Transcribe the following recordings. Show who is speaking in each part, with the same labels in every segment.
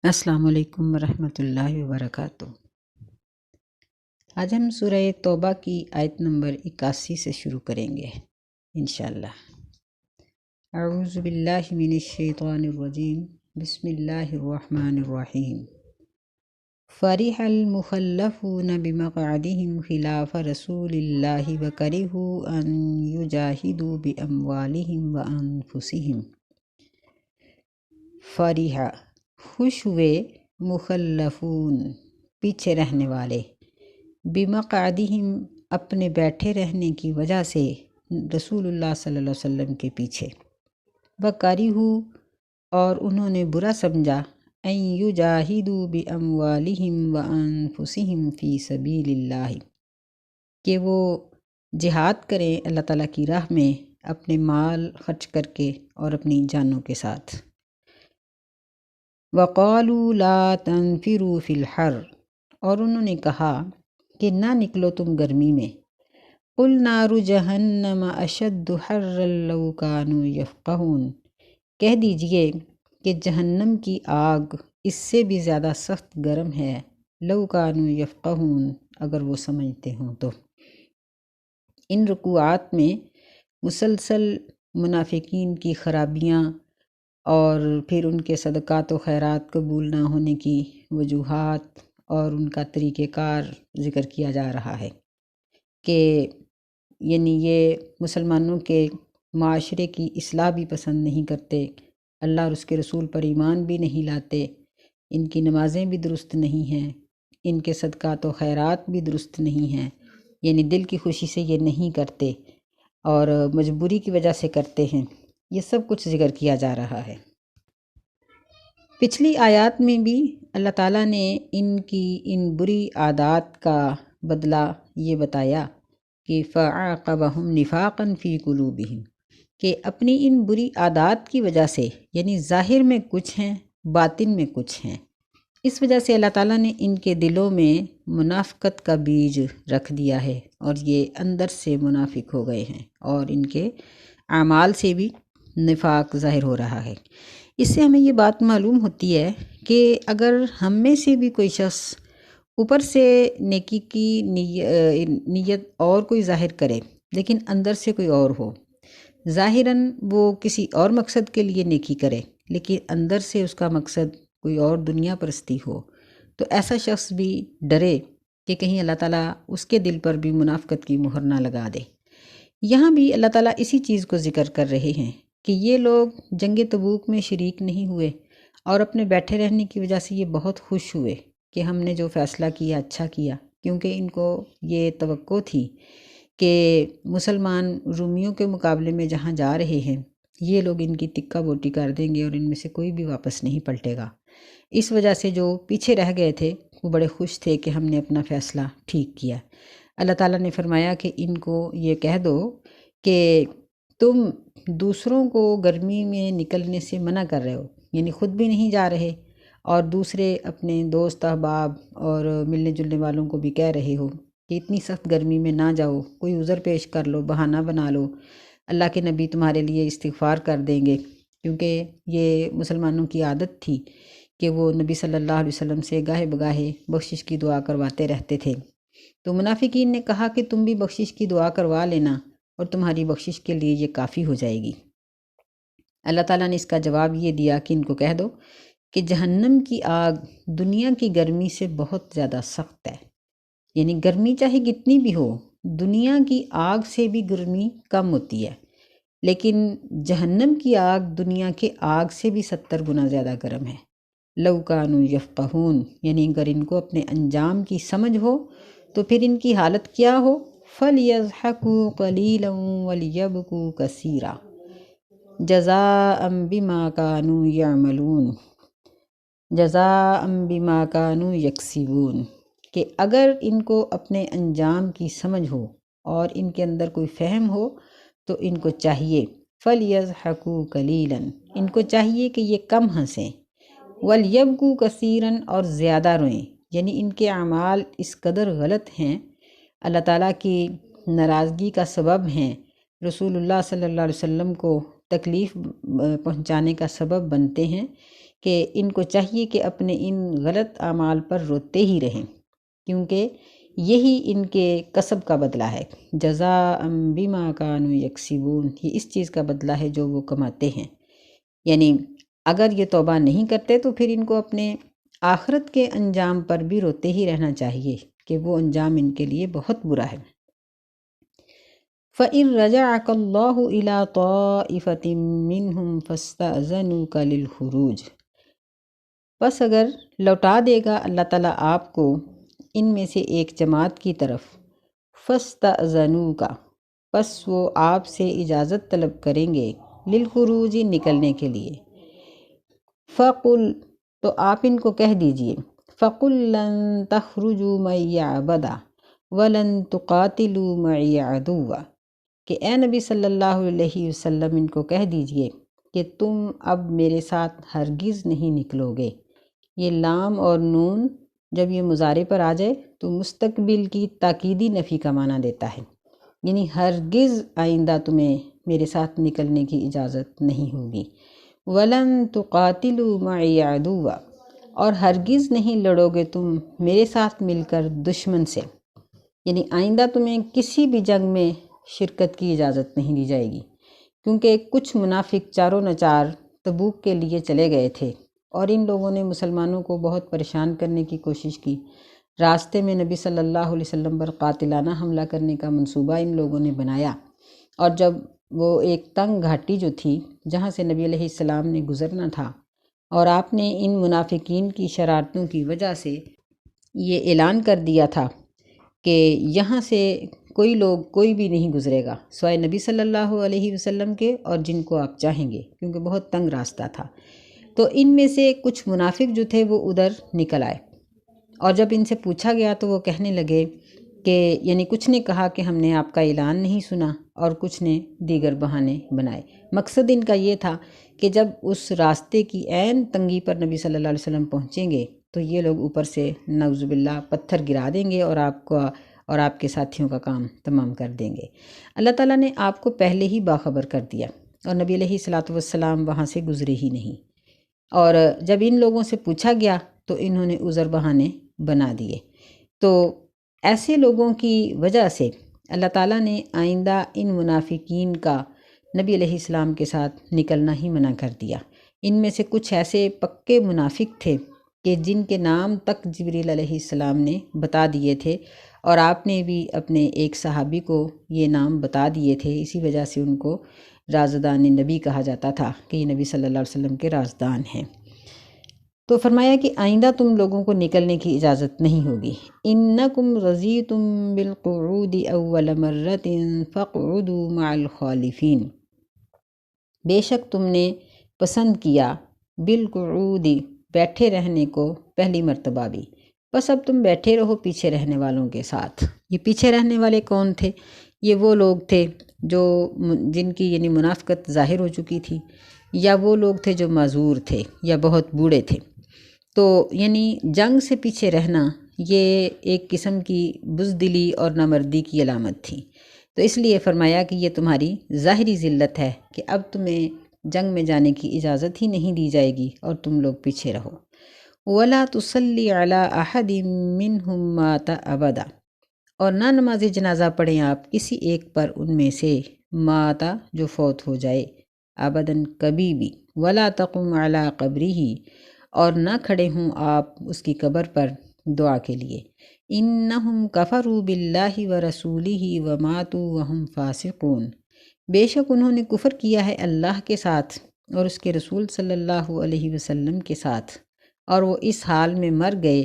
Speaker 1: السلام علیکم ورحمۃ اللہ وبرکاتہ۔ آج ہم سورہ توبہ کی آیت نمبر 81 سے شروع کریں گے انشاءاللہ۔ اعوذ باللہ من الشیطان الرجیم، بسم اللہ الرحمن الرحیم۔ فرح المخلفون بمقعدهم خلاف رسول اللہ وکرہوا ان یجاہدوا باموالہم وانفسہم۔ فرح خوش ہوئے، مخلفون پیچھے رہنے والے، بمقعدہم اپنے بیٹھے رہنے کی وجہ سے رسول اللہ صلی اللہ علیہ وسلم کے پیچھے، وَكَرِهُوا اور انہوں نے برا سمجھا، ان یجاہدوا باموالہم وانفسہم فی سبیل اللہ، کہ وہ جہاد کریں اللہ تعالیٰ کی راہ میں اپنے مال خرچ کر کے اور اپنی جانوں کے ساتھ۔ وَقَالُوا لَا تَنفِرُوا فِي الْحَرِّ اور انہوں نے کہا کہ نہ نکلو تم گرمی میں۔ قُلْ نَارُ جَهَنَّمَ أَشَدُّ حَرًّا لَوْ كَانُوا يَفْقَهُونَ کہہ دیجئے کہ جہنم کی آگ اس سے بھی زیادہ سخت گرم ہے، لَوْ كَانُوا يَفْقَهُونَ اگر وہ سمجھتے ہوں تو۔ ان رکوعات میں مسلسل منافقین کی خرابیاں اور پھر ان کے صدقات و خیرات قبول نہ ہونے کی وجوہات اور ان کا طریقہ کار ذکر کیا جا رہا ہے کہ یعنی یہ مسلمانوں کے معاشرے کی اصلاح بھی پسند نہیں کرتے، اللہ اور اس کے رسول پر ایمان بھی نہیں لاتے، ان کی نمازیں بھی درست نہیں ہیں، ان کے صدقات و خیرات بھی درست نہیں ہیں، یعنی دل کی خوشی سے یہ نہیں کرتے اور مجبوری کی وجہ سے کرتے ہیں، یہ سب کچھ ذکر کیا جا رہا ہے۔ پچھلی آیات میں بھی اللہ تعالیٰ نے ان کی ان بری عادات کا بدلہ یہ بتایا کہ فَعَاقَبَهُمْ نِفَاقًا فِي قُلُوبِهِمْ کہ اپنی ان بری عادات کی وجہ سے، یعنی ظاہر میں کچھ ہیں باطن میں کچھ ہیں، اس وجہ سے اللہ تعالیٰ نے ان کے دلوں میں منافقت کا بیج رکھ دیا ہے اور یہ اندر سے منافق ہو گئے ہیں اور ان کے اعمال سے بھی نفاق ظاہر ہو رہا ہے۔ اس سے ہمیں یہ بات معلوم ہوتی ہے کہ اگر ہم میں سے بھی کوئی شخص اوپر سے نیکی کی نیت اور کوئی ظاہر کرے لیکن اندر سے کوئی اور ہو، ظاہراً وہ کسی اور مقصد کے لیے نیکی کرے لیکن اندر سے اس کا مقصد کوئی اور دنیا پرستی ہو، تو ایسا شخص بھی ڈرے کہ کہیں اللہ تعالیٰ اس کے دل پر بھی منافقت کی مہر نہ لگا دے۔ یہاں بھی اللہ تعالیٰ اسی چیز کو ذکر کر رہے ہیں کہ یہ لوگ جنگ تبوک میں شریک نہیں ہوئے اور اپنے بیٹھے رہنے کی وجہ سے یہ بہت خوش ہوئے کہ ہم نے جو فیصلہ کیا اچھا کیا، کیونکہ ان کو یہ توقع تھی کہ مسلمان رومیوں کے مقابلے میں جہاں جا رہے ہیں یہ لوگ ان کی تکہ بوٹی کر دیں گے اور ان میں سے کوئی بھی واپس نہیں پلٹے گا۔ اس وجہ سے جو پیچھے رہ گئے تھے وہ بڑے خوش تھے کہ ہم نے اپنا فیصلہ ٹھیک کیا۔ اللہ تعالیٰ نے فرمایا کہ ان کو یہ کہہ دو کہ تم دوسروں کو گرمی میں نکلنے سے منع کر رہے ہو، یعنی خود بھی نہیں جا رہے اور دوسرے اپنے دوست احباب اور ملنے جلنے والوں کو بھی کہہ رہے ہو کہ اتنی سخت گرمی میں نہ جاؤ، کوئی عذر پیش کر لو، بہانہ بنا لو، اللہ کے نبی تمہارے لیے استغفار کر دیں گے، کیونکہ یہ مسلمانوں کی عادت تھی کہ وہ نبی صلی اللہ علیہ وسلم سے گاہے بگاہے بخشش کی دعا کرواتے رہتے تھے۔ تو منافقین نے کہا کہ تم بھی بخشش کی دعا کروا لینا اور تمہاری بخشش کے لیے یہ کافی ہو جائے گی۔ اللہ تعالیٰ نے اس کا جواب یہ دیا کہ ان کو کہہ دو کہ جہنم کی آگ دنیا کی گرمی سے بہت زیادہ سخت ہے، یعنی گرمی چاہے کتنی بھی ہو، دنیا کی آگ سے بھی گرمی کم ہوتی ہے، لیکن جہنم کی آگ دنیا کے آگ سے بھی 70 گنا زیادہ گرم ہے۔ لَوْ كَانُوا يَفْقَهُونَ یعنی اگر ان کو اپنے انجام کی سمجھ ہو تو پھر ان کی حالت کیا ہو؟ فَلْيَضْحَكُوا قَلِيلًا وَلْيَبْكُوا كَثِيرًا جَزَاءً بِمَا كَانُوا يَعْمَلُونَ جَزَاءً بِمَا كَانُوا يَكْسِبُونَ کہ اگر ان کو اپنے انجام کی سمجھ ہو اور ان کے اندر کوئی فہم ہو تو ان کو چاہیے فَلْيَضْحَكُوا قَلِيلًا ان کو چاہیے کہ یہ کم ہنسیں، وَلْيَبْكُوا كَثِيرًا اور زیادہ روئیں، یعنی ان کے اعمال اس قدر غلط ہیں، اللہ تعالیٰ کی ناراضگی کا سبب ہیں، رسول اللہ صلی اللہ علیہ وسلم کو تکلیف پہنچانے کا سبب بنتے ہیں کہ ان کو چاہیے کہ اپنے ان غلط اعمال پر روتے ہی رہیں، کیونکہ یہی ان کے کسب کا بدلہ ہے۔ جزاء بما کانوا یکسبون، یہ اس چیز کا بدلہ ہے جو وہ کماتے ہیں۔ یعنی اگر یہ توبہ نہیں کرتے تو پھر ان کو اپنے آخرت کے انجام پر بھی روتے ہی رہنا چاہیے کہ وہ انجام ان کے لیے بہت برا ہے۔ فَإِن رَجَعَكَ اللَّهُ إِلَىٰ طَائِفَةٍ مِّنْهُمْ فَاسْتَأْذَنُوكَ لِلْخُرُوجِ، بس اگر لوٹا دے گا اللہ تعالیٰ آپ کو ان میں سے ایک جماعت کی طرف، فَاسْتَأْذَنُوكَ، بس وہ آپ سے اجازت طلب کریں گے، للخروج، نکلنے کے لیے، فَقُلْ، تو آپ ان کو کہہ دیجئے، فَقُلْ لَن تَخْرُجُوا مَعِيَ أَبَدًا وَلَن تُقَاتِلُوا مَعِيَ عَدُوًّا، کہ اے نبی صلی اللہ علیہ وسلم ان کو کہہ دیجئے کہ تم اب میرے ساتھ ہرگز نہیں نکلو گے۔ یہ لام اور نون جب یہ مضارع پر آ جائے تو مستقبل کی تاکیدی نفی کا معنی دیتا ہے، یعنی ہرگز آئندہ تمہیں میرے ساتھ نکلنے کی اجازت نہیں ہوگی۔ وَلَن تُقَاتِلُوا مَعِيَ عَدُوًّا، اور ہرگز نہیں لڑو گے تم میرے ساتھ مل کر دشمن سے، یعنی آئندہ تمہیں کسی بھی جنگ میں شرکت کی اجازت نہیں دی جائے گی، کیونکہ کچھ منافق چاروں نچار تبوک کے لیے چلے گئے تھے اور ان لوگوں نے مسلمانوں کو بہت پریشان کرنے کی کوشش کی۔ راستے میں نبی صلی اللہ علیہ وسلم پر قاتلانہ حملہ کرنے کا منصوبہ ان لوگوں نے بنایا، اور جب وہ ایک تنگ گھاٹی جو تھی جہاں سے نبی علیہ السلام نے گزرنا تھا، اور آپ نے ان منافقین کی شرارتوں کی وجہ سے یہ اعلان کر دیا تھا کہ یہاں سے کوئی بھی نہیں گزرے گا سوائے نبی صلی اللہ علیہ وسلم کے اور جن کو آپ چاہیں گے، کیونکہ بہت تنگ راستہ تھا۔ تو ان میں سے کچھ منافق جو تھے وہ ادھر نکل آئے، اور جب ان سے پوچھا گیا تو وہ کہنے لگے کہ یعنی کچھ نے کہا کہ ہم نے آپ کا اعلان نہیں سنا، اور کچھ نے دیگر بہانے بنائے۔ مقصد ان کا یہ تھا کہ جب اس راستے کی عین تنگی پر نبی صلی اللہ علیہ وسلم پہنچیں گے تو یہ لوگ اوپر سے نعوذ باللہ پتھر گرا دیں گے اور آپ کے ساتھیوں کا کام تمام کر دیں گے۔ اللہ تعالیٰ نے آپ کو پہلے ہی باخبر کر دیا، اور نبی علیہ الصلاۃ والسلام وہاں سے گزرے ہی نہیں، اور جب ان لوگوں سے پوچھا گیا تو انہوں نے عذر بہانے بنا دیے۔ تو ایسے لوگوں کی وجہ سے اللہ تعالیٰ نے آئندہ ان منافقین کا نبی علیہ السلام کے ساتھ نکلنا ہی منع کر دیا۔ ان میں سے کچھ ایسے پکے منافق تھے کہ جن کے نام تک جبریل علیہ السلام نے بتا دیے تھے، اور آپ نے بھی اپنے ایک صحابی کو یہ نام بتا دیے تھے، اسی وجہ سے ان کو رازدان نبی کہا جاتا تھا کہ یہ نبی صلی اللہ علیہ وسلم کے رازدان ہیں۔ تو فرمایا کہ آئندہ تم لوگوں کو نکلنے کی اجازت نہیں ہوگی۔ انکم رضیتم بالقعود اول مرۃ فاقعدوا مع الخالفین، بے شک تم نے پسند کیا بالقعود، بیٹھے رہنے کو پہلی مرتبہ بھی، بس اب تم بیٹھے رہو پیچھے رہنے والوں کے ساتھ۔ یہ پیچھے رہنے والے کون تھے؟ یہ وہ لوگ تھے جن کی یعنی منافقت ظاہر ہو چکی تھی، یا وہ لوگ تھے جو معذور تھے یا بہت بوڑھے تھے۔ تو یعنی جنگ سے پیچھے رہنا یہ ایک قسم کی بزدلی اور نامردی کی علامت تھی، تو اس لیے فرمایا کہ یہ تمہاری ظاہری ذلت ہے کہ اب تمہیں جنگ میں جانے کی اجازت ہی نہیں دی جائے گی اور تم لوگ پیچھے رہو۔ وَلَا تُصَلِّ عَلَىٰ أَحَدٍ مِّنْهُمْ مَاتَ أَبَدًا، اور نہ نماز جنازہ پڑھیں آپ کسی ایک پر ان میں سے، ماتا جو فوت ہو جائے، ابداً کبھی بھی، وَلَا تَقُمْ عَلَىٰ قَبْرِهِ، اور نہ کھڑے ہوں آپ اس کی قبر پر دعا کے لیے۔ إِنَّهُمْ كَفَرُوا بِاللَّهِ وَرَسُولِهِ وَمَاتُوا وَهُمْ فَاسِقُونَ، بے شک انہوں نے کفر کیا ہے اللہ کے ساتھ اور اس کے رسول صلی اللہ علیہ وسلم کے ساتھ، اور وہ اس حال میں مر گئے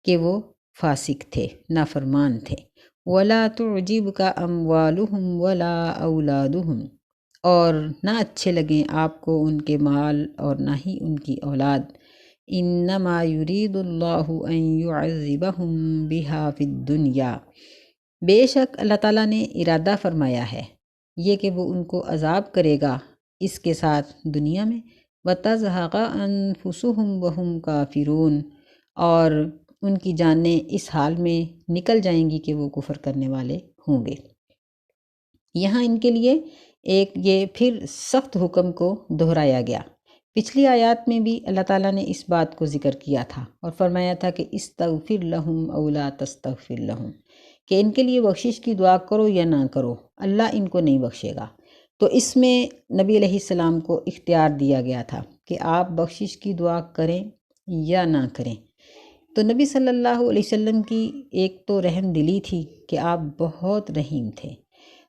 Speaker 1: کہ وہ فاسق تھے، نافرمان تھے۔ وَلَا تُعْجِبْكَ أَمْوَالُهُمْ وَلَا أَوْلَادُهُمْ، اور نہ اچھے لگیں آپ کو ان کے مال اور نہ ہی ان کی اولاد۔ انما یرید اللہ ان یعذبہم بہا فی الدنیا، بے شک اللہ تعالیٰ نے ارادہ فرمایا ہے یہ کہ وہ ان کو عذاب کرے گا اس کے ساتھ دنیا میں، وتزہق انفسہم وہم کافرون، اور ان کی جانیں اس حال میں نکل جائیں گی کہ وہ کفر کرنے والے ہوں گے۔ یہاں ان کے لیے ایک یہ پھر سخت حکم کو دہرایا گیا پچھلی آیات میں بھی اللہ تعالیٰ نے اس بات کو ذکر کیا تھا اور فرمایا تھا کہ استغفر لہم او لا تستغفر لہم، کہ ان کے لیے بخشش کی دعا کرو یا نہ کرو، اللہ ان کو نہیں بخشے گا۔ تو اس میں نبی علیہ السلام کو اختیار دیا گیا تھا کہ آپ بخشش کی دعا کریں یا نہ کریں۔ تو نبی صلی اللہ علیہ وسلم کی ایک تو رحم دلی تھی کہ آپ بہت رحیم تھے،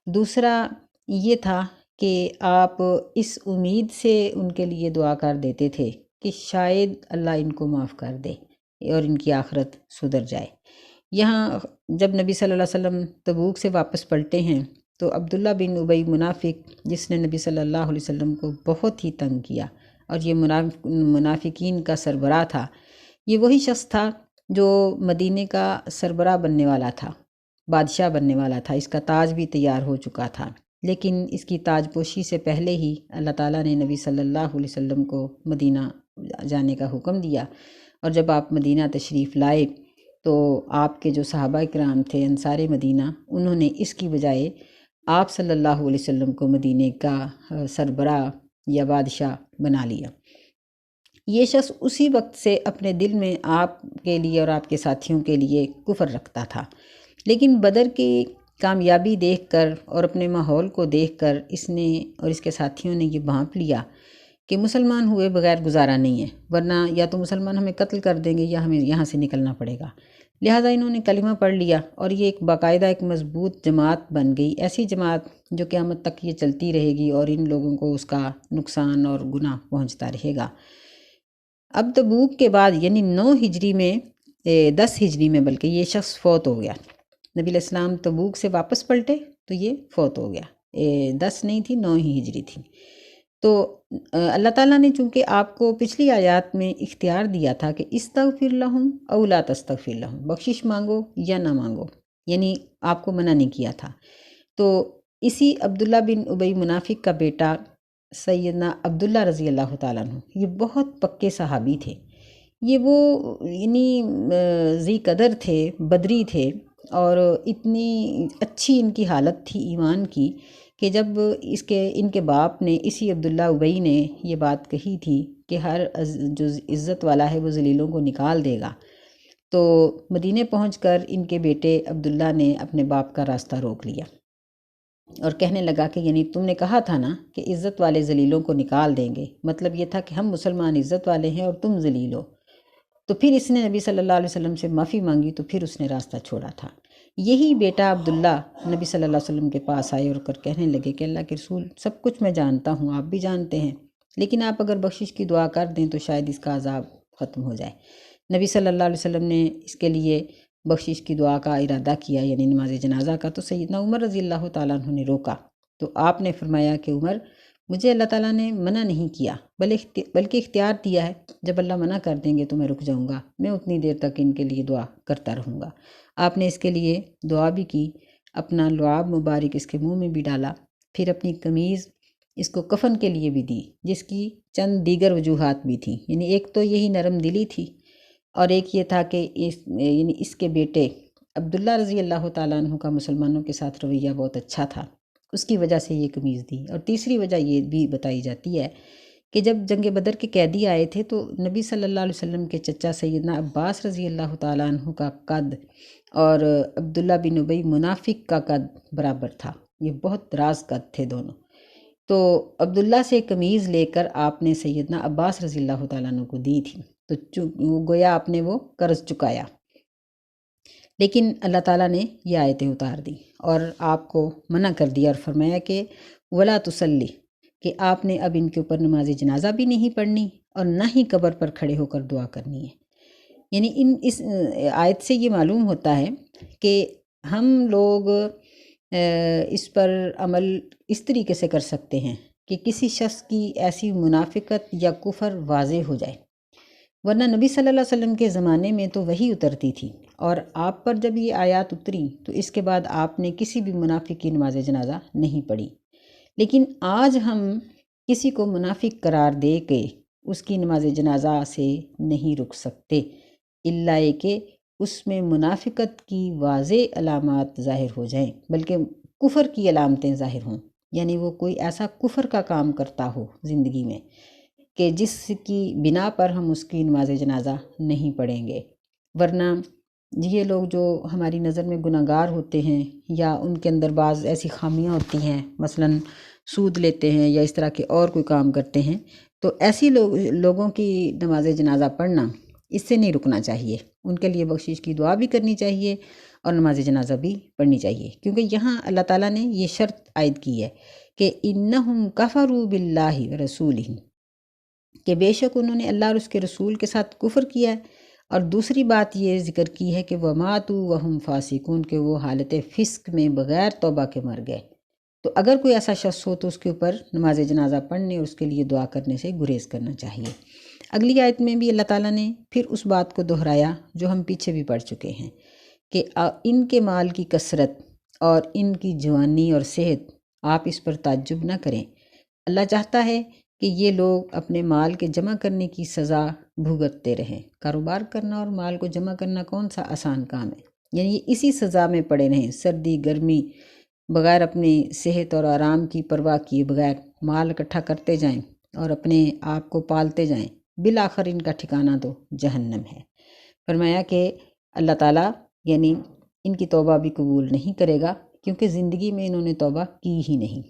Speaker 1: دوسرا یہ تھا کہ آپ اس امید سے ان کے لیے دعا کر دیتے تھے کہ شاید اللہ ان کو معاف کر دے اور ان کی آخرت سدھر جائے۔ یہاں جب نبی صلی اللہ علیہ وسلم تبوک سے واپس پلٹے ہیں تو عبداللہ بن ابی منافق، جس نے نبی صلی اللہ علیہ وسلم کو بہت ہی تنگ کیا اور یہ منافقین کا سربراہ تھا، یہ وہی شخص تھا جو مدینے کا سربراہ بننے والا تھا، بادشاہ بننے والا تھا، اس کا تاج بھی تیار ہو چکا تھا، لیکن اس کی تاج پوشی سے پہلے ہی اللہ تعالیٰ نے نبی صلی اللہ علیہ وسلم کو مدینہ جانے کا حکم دیا، اور جب آپ مدینہ تشریف لائے تو آپ کے جو صحابہ کرام تھے انصار مدینہ، انہوں نے اس کی بجائے آپ صلی اللہ علیہ وسلم کو مدینے کا سربراہ یا بادشاہ بنا لیا۔ یہ شخص اسی وقت سے اپنے دل میں آپ کے لیے اور آپ کے ساتھیوں کے لیے کفر رکھتا تھا، لیکن بدر کی کامیابی دیکھ کر اور اپنے ماحول کو دیکھ کر اس نے اور اس کے ساتھیوں نے یہ بھانپ لیا کہ مسلمان ہوئے بغیر گزارا نہیں ہے، ورنہ یا تو مسلمان ہمیں قتل کر دیں گے یا ہمیں یہاں سے نکلنا پڑے گا۔ لہٰذا انہوں نے کلمہ پڑھ لیا اور یہ ایک باقاعدہ ایک مضبوط جماعت بن گئی، ایسی جماعت جو قیامت تک یہ چلتی رہے گی اور ان لوگوں کو اس کا نقصان اور گناہ پہنچتا رہے گا۔ اب تبوک کے بعد یعنی 9 ہجری میں 10 ہجری میں بلکہ یہ شخص فوت ہو گیا۔ نبی علیہ السلام تبوک سے واپس پلٹے تو یہ فوت ہو گیا، 10 نہیں تھی، 9 ہی ہجری تھی۔ تو اللہ تعالیٰ نے چونکہ آپ کو پچھلی آیات میں اختیار دیا تھا کہ استغفر لہم او لا تستغفر لہم، بخشش مانگو یا نہ مانگو، یعنی آپ کو منع نہیں کیا تھا، تو اسی عبداللہ بن ابی منافق کا بیٹا سیدنا عبداللہ رضی اللہ تعالیٰ عنہ، یہ بہت پکے صحابی تھے، یہ وہ یعنی ذی قدر تھے، بدری تھے، اور اتنی اچھی ان کی حالت تھی ایمان کی کہ جب ان کے باپ نے اسی عبداللہ ابی نے یہ بات کہی تھی کہ ہر جو عزت والا ہے وہ ذلیلوں کو نکال دے گا، تو مدینے پہنچ کر ان کے بیٹے عبداللہ نے اپنے باپ کا راستہ روک لیا اور کہنے لگا کہ یعنی تم نے کہا تھا نا کہ عزت والے ذلیلوں کو نکال دیں گے، مطلب یہ تھا کہ ہم مسلمان عزت والے ہیں اور تم ذلیل ہو۔ تو پھر اس نے نبی صلی اللہ علیہ وسلم سے معافی مانگی، تو پھر اس نے راستہ چھوڑا تھا۔ یہی بیٹا عبداللہ نبی صلی اللہ علیہ وسلم کے پاس آئے اور کہنے لگے کہ اللہ کے رسول، سب کچھ میں جانتا ہوں، آپ بھی جانتے ہیں، لیکن آپ اگر بخشش کی دعا کر دیں تو شاید اس کا عذاب ختم ہو جائے۔ نبی صلی اللہ علیہ وسلم نے اس کے لیے بخشش کی دعا کا ارادہ کیا، یعنی نماز جنازہ کا، تو سیدنا عمر رضی اللہ تعالیٰ عنہ نے روکا، تو آپ نے فرمایا کہ عمر، مجھے اللہ تعالیٰ نے منع نہیں کیا بلکہ اختیار دیا ہے، جب اللہ منع کر دیں گے تو میں رک جاؤں گا، میں اتنی دیر تک ان کے لیے دعا کرتا رہوں گا۔ آپ نے اس کے لیے دعا بھی کی، اپنا لعاب مبارک اس کے منہ میں بھی ڈالا، پھر اپنی قمیض اس کو کفن کے لیے بھی دی، جس کی چند دیگر وجوہات بھی تھیں، یعنی ایک تو یہی نرم دلی تھی، اور ایک یہ تھا کہ یعنی اس کے بیٹے عبداللہ رضی اللہ تعالیٰ عنہ کا مسلمانوں کے ساتھ رویہ بہت اچھا تھا، اس کی وجہ سے یہ قمیض دی۔ اور تیسری وجہ یہ بھی بتائی جاتی ہے کہ جب جنگ بدر کے قیدی آئے تھے تو نبی صلی اللہ علیہ وسلم کے چچا سیدنا عباس رضی اللہ تعالیٰ عنہ کا قد اور عبداللہ بن ابی منافق کا قد برابر تھا، یہ بہت دراز قد تھے دونوں، تو عبداللہ سے قمیض لے کر آپ نے سیدنا عباس رضی اللہ تعالیٰ عنہ کو دی تھی، تو گویا آپ نے وہ قرض چکایا۔ لیکن اللہ تعالیٰ نے یہ آیتیں اتار دی اور آپ کو منع کر دیا اور فرمایا کہ ولا تصلی، کہ آپ نے اب ان کے اوپر نماز جنازہ بھی نہیں پڑھنی اور نہ ہی قبر پر کھڑے ہو کر دعا کرنی ہے۔ یعنی اس آیت سے یہ معلوم ہوتا ہے کہ ہم لوگ اس پر عمل اس طریقے سے کر سکتے ہیں کہ کسی شخص کی ایسی منافقت یا کفر واضح ہو جائے، ورنہ نبی صلی اللہ علیہ وسلم کے زمانے میں تو وہی اترتی تھی، اور آپ پر جب یہ آیات اتری تو اس کے بعد آپ نے کسی بھی منافق کی نماز جنازہ نہیں پڑھی۔ لیکن آج ہم کسی کو منافق قرار دے کے اس کی نماز جنازہ سے نہیں رک سکتے، الا کہ اس میں منافقت کی واضح علامات ظاہر ہو جائیں، بلکہ کفر کی علامتیں ظاہر ہوں، یعنی وہ کوئی ایسا کفر کا کام کرتا ہو زندگی میں کہ جس کی بنا پر ہم اس کی نماز جنازہ نہیں پڑھیں گے، ورنہ یہ لوگ جو ہماری نظر میں گناہ گار ہوتے ہیں یا ان کے اندر بعض ایسی خامیاں ہوتی ہیں، مثلاً سود لیتے ہیں یا اس طرح کے اور کوئی کام کرتے ہیں، تو ایسی لوگوں کی نماز جنازہ پڑھنا اس سے نہیں رکنا چاہیے، ان کے لیے بخشش کی دعا بھی کرنی چاہیے اور نماز جنازہ بھی پڑھنی چاہیے، کیونکہ یہاں اللہ تعالیٰ نے یہ شرط عائد کی ہے کہ انہم کفروا باللہ ورسولہ، کہ بے شک انہوں نے اللہ اور اس کے رسول کے ساتھ کفر کیا ہے، اور دوسری بات یہ ذکر کی ہے کہ وَمَاتُوا وَهُمْ فَاسِقُونَ، کہ وہ حالت فسق میں بغیر توبہ کے مر گئے۔ تو اگر کوئی ایسا شخص ہو تو اس کے اوپر نماز جنازہ پڑھنے اور اس کے لیے دعا کرنے سے گریز کرنا چاہیے۔ اگلی آیت میں بھی اللہ تعالیٰ نے پھر اس بات کو دہرایا جو ہم پیچھے بھی پڑھ چکے ہیں کہ ان کے مال کی کثرت اور ان کی جوانی اور صحت، آپ اس پر تعجب نہ کریں۔ اللہ چاہتا ہے کہ یہ لوگ اپنے مال کے جمع کرنے کی سزا بھگتتے رہیں۔ کاروبار کرنا اور مال کو جمع کرنا کون سا آسان کام ہے، یعنی یہ اسی سزا میں پڑے رہیں، سردی گرمی، بغیر اپنی صحت اور آرام کی پرواہ کیے بغیر مال اکٹھا کرتے جائیں اور اپنے آپ کو پالتے جائیں، بالآخر ان کا ٹھکانہ تو جہنم ہے۔ فرمایا کہ اللہ تعالیٰ یعنی ان کی توبہ بھی قبول نہیں کرے گا، کیونکہ زندگی میں انہوں نے توبہ کی ہی نہیں۔